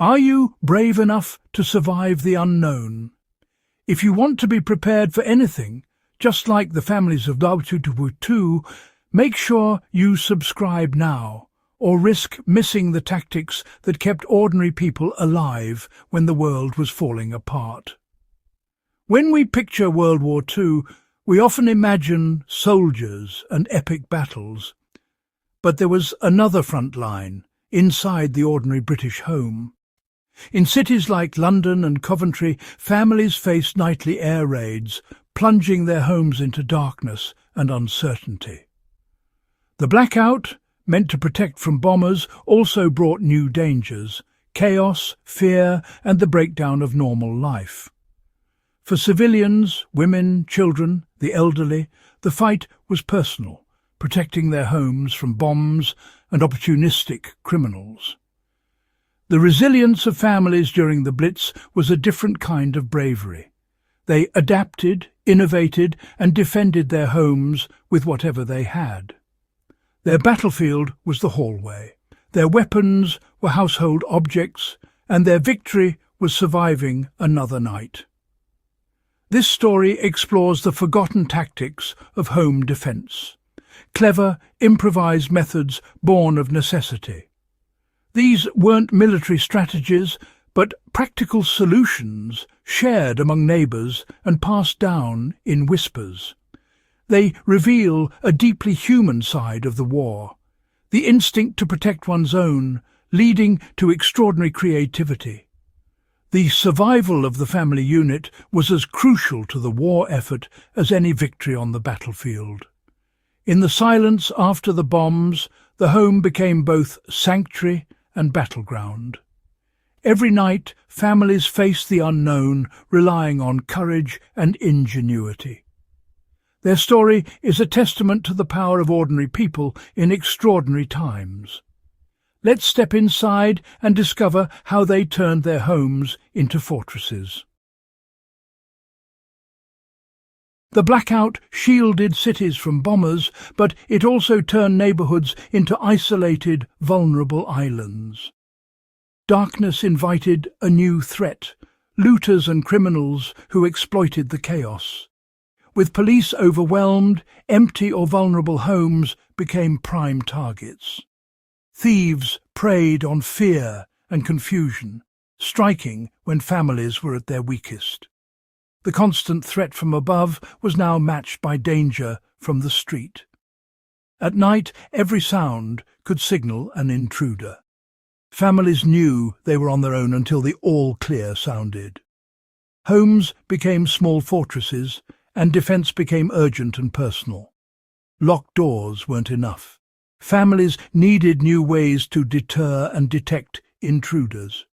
Are you brave enough to survive the unknown? If you want to be prepared for anything, just like the families of WWII, make sure you subscribe now, or risk missing the tactics that kept ordinary people alive when the world was falling apart. When we picture World War II, we often imagine soldiers and epic battles. But there was another front line, inside the ordinary British home. In cities like London and Coventry, families faced nightly air raids, plunging their homes into darkness and uncertainty. The blackout, meant to protect from bombers, also brought new dangers: chaos, fear, and the breakdown of normal life. For civilians, women, children, the elderly, the fight was personal, protecting their homes from bombs and opportunistic criminals. The resilience of families during the Blitz was a different kind of bravery. They adapted, innovated, and defended their homes with whatever they had. Their battlefield was the hallway. Their weapons were household objects, and their victory was surviving another night. This story explores the forgotten tactics of home defence, clever, improvised methods born of necessity. These weren't military strategies, but practical solutions shared among neighbours and passed down in whispers. They reveal a deeply human side of the war, the instinct to protect one's own, leading to extraordinary creativity. The survival of the family unit was as crucial to the war effort as any victory on the battlefield. In the silence after the bombs, the home became both sanctuary and battleground. Every night, families faced the unknown, relying on courage and ingenuity. Their story is a testament to the power of ordinary people in extraordinary times. Let's step inside and discover how they turned their homes into fortresses. The blackout shielded cities from bombers, but it also turned neighbourhoods into isolated, vulnerable islands. Darkness invited a new threat: looters and criminals who exploited the chaos. With police overwhelmed, empty or vulnerable homes became prime targets. Thieves preyed on fear and confusion, striking when families were at their weakest. The constant threat from above was now matched by danger from the street. At night, every sound could signal an intruder. Families knew they were on their own until the all-clear sounded. Homes became small fortresses, and defence became urgent and personal. Locked doors weren't enough. Families needed new ways to deter and detect intruders.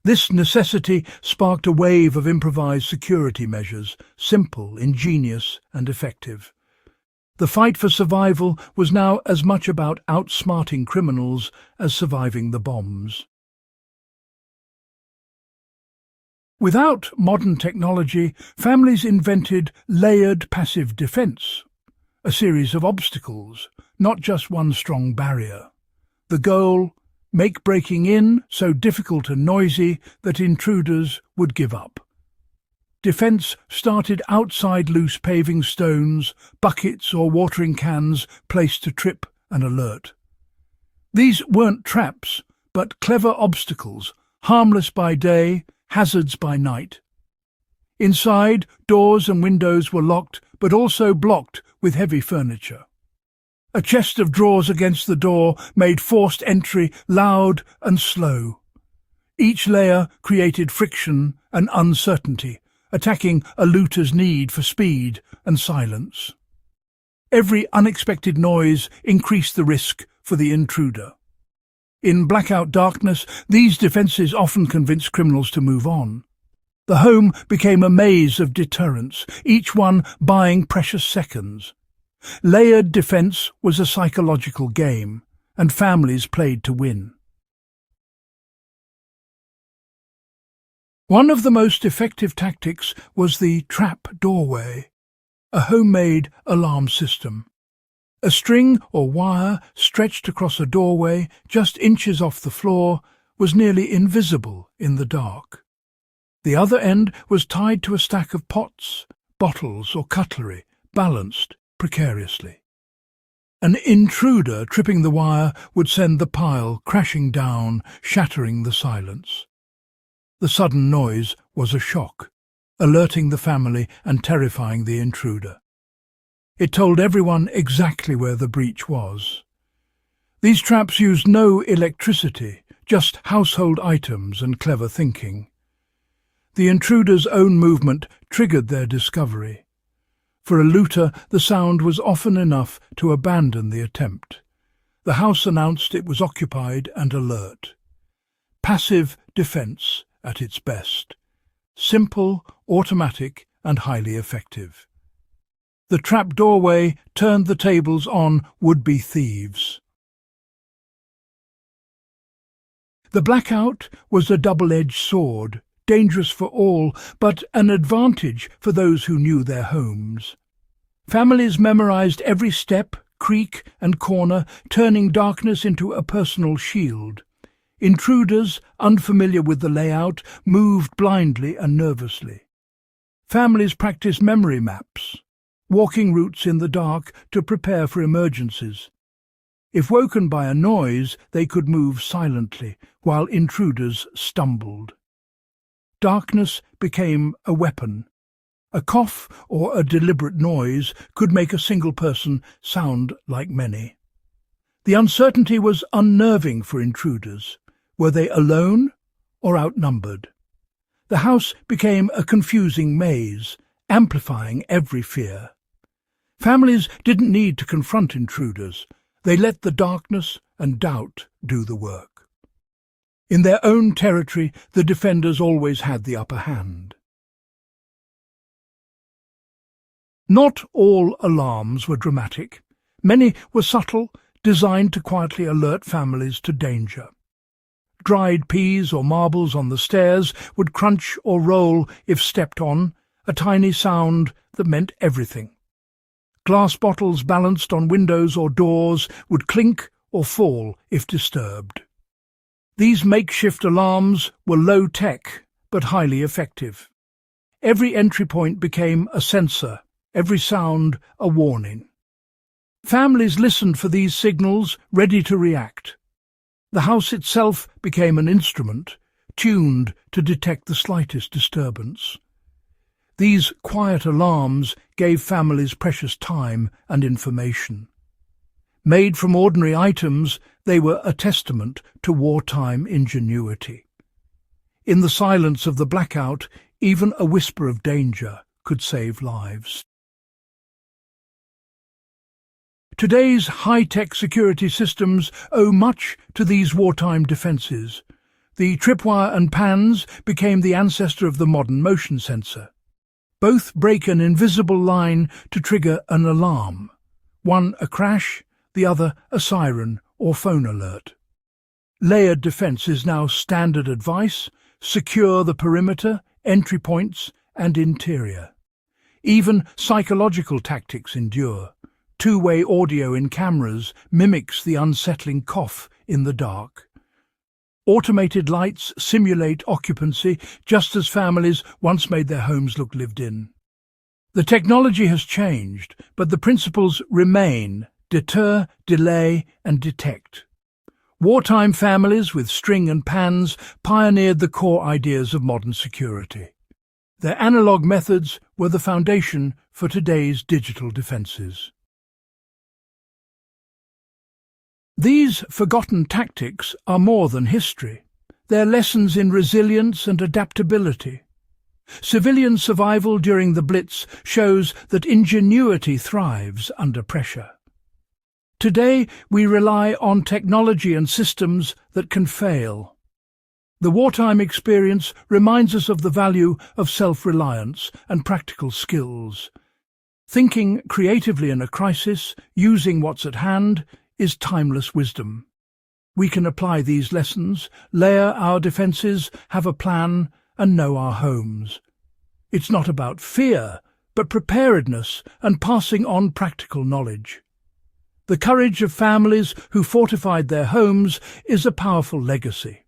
This necessity sparked a wave of improvised security measures, simple, ingenious, and effective. The fight for survival was now as much about outsmarting criminals as surviving the bombs. Without modern technology, families invented layered passive defence, a series of obstacles, not just one strong barrier. The goal: make breaking in so difficult and noisy that intruders would give up. Defence started outside loose paving stones, buckets or watering cans placed to trip and alert. These weren't traps, but clever obstacles, harmless by day, hazards by night. Inside, doors and windows were locked, but also blocked with heavy furniture. A chest of drawers against the door made forced entry loud and slow. Each layer created friction and uncertainty, attacking a looter's need for speed and silence. Every unexpected noise increased the risk for the intruder. In blackout darkness, these defences often convinced criminals to move on. The home became a maze of deterrents, each one buying precious seconds. Layered defence was a psychological game, and families played to win. One of the most effective tactics was the trap doorway, a homemade alarm system. A string or wire stretched across a doorway just inches off the floor was nearly invisible in the dark. The other end was tied to a stack of pots, bottles or cutlery, balanced precariously. An intruder tripping the wire would send the pile crashing down, shattering the silence. The sudden noise was a shock, alerting the family and terrifying the intruder. It told everyone exactly where the breach was. These traps used no electricity, just household items and clever thinking. The intruder's own movement triggered their discovery. For a looter, the sound was often enough to abandon the attempt. The house announced it was occupied and alert. Passive defense at its best. Simple, automatic, and highly effective. The trap doorway turned the tables on would-be thieves. The blackout was a double-edged sword, dangerous for all, but an advantage for those who knew their homes. Families memorized every step, creak and corner, turning darkness into a personal shield. Intruders, unfamiliar with the layout, moved blindly and nervously. Families practiced memory maps, walking routes in the dark to prepare for emergencies. If woken by a noise, they could move silently, while intruders stumbled. Darkness became a weapon. A cough or a deliberate noise could make a single person sound like many. The uncertainty was unnerving for intruders. Were they alone or outnumbered? The house became a confusing maze, amplifying every fear. Families didn't need to confront intruders. They let the darkness and doubt do the work. In their own territory, the defenders always had the upper hand. Not all alarms were dramatic. Many were subtle, designed to quietly alert families to danger. Dried peas or marbles on the stairs would crunch or roll if stepped on, a tiny sound that meant everything. Glass bottles balanced on windows or doors would clink or fall if disturbed. These makeshift alarms were low-tech but highly effective. Every entry point became a sensor, every sound a warning. Families listened for these signals, ready to react. The house itself became an instrument, tuned to detect the slightest disturbance. These quiet alarms gave families precious time and information. Made from ordinary items, they were a testament to wartime ingenuity. In the silence of the blackout, even a whisper of danger could save lives. Today's high-tech security systems owe much to these wartime defences. The tripwire and pans became the ancestor of the modern motion sensor. Both break an invisible line to trigger an alarm. One a crash, the other a siren or phone alert. Layered defense is now standard advice: secure the perimeter, entry points and interior. Even psychological tactics endure. Two-way audio in cameras mimics the unsettling cough in the dark. Automated lights simulate occupancy, just as families once made their homes look lived in. The technology has changed, but the principles remain: deter, delay, and detect. Wartime families with string and pans pioneered the core ideas of modern security. Their analog methods were the foundation for today's digital defenses. These forgotten tactics are more than history. They're lessons in resilience and adaptability. Civilian survival during the Blitz shows that ingenuity thrives under pressure. Today, we rely on technology and systems that can fail. The wartime experience reminds us of the value of self-reliance and practical skills. Thinking creatively in a crisis, using what's at hand, is timeless wisdom. We can apply these lessons, layer our defences, have a plan, and know our homes. It's not about fear, but preparedness and passing on practical knowledge. The courage of families who fortified their homes is a powerful legacy.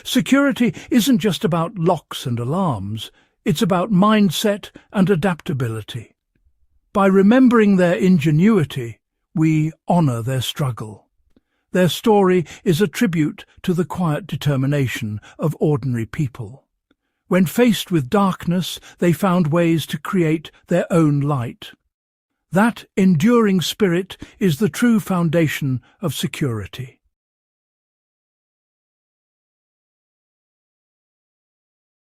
Security isn't just about locks and alarms, it's about mindset and adaptability. By remembering their ingenuity, we honor their struggle. Their story is a tribute to the quiet determination of ordinary people. When faced with darkness, they found ways to create their own light. That enduring spirit is the true foundation of security.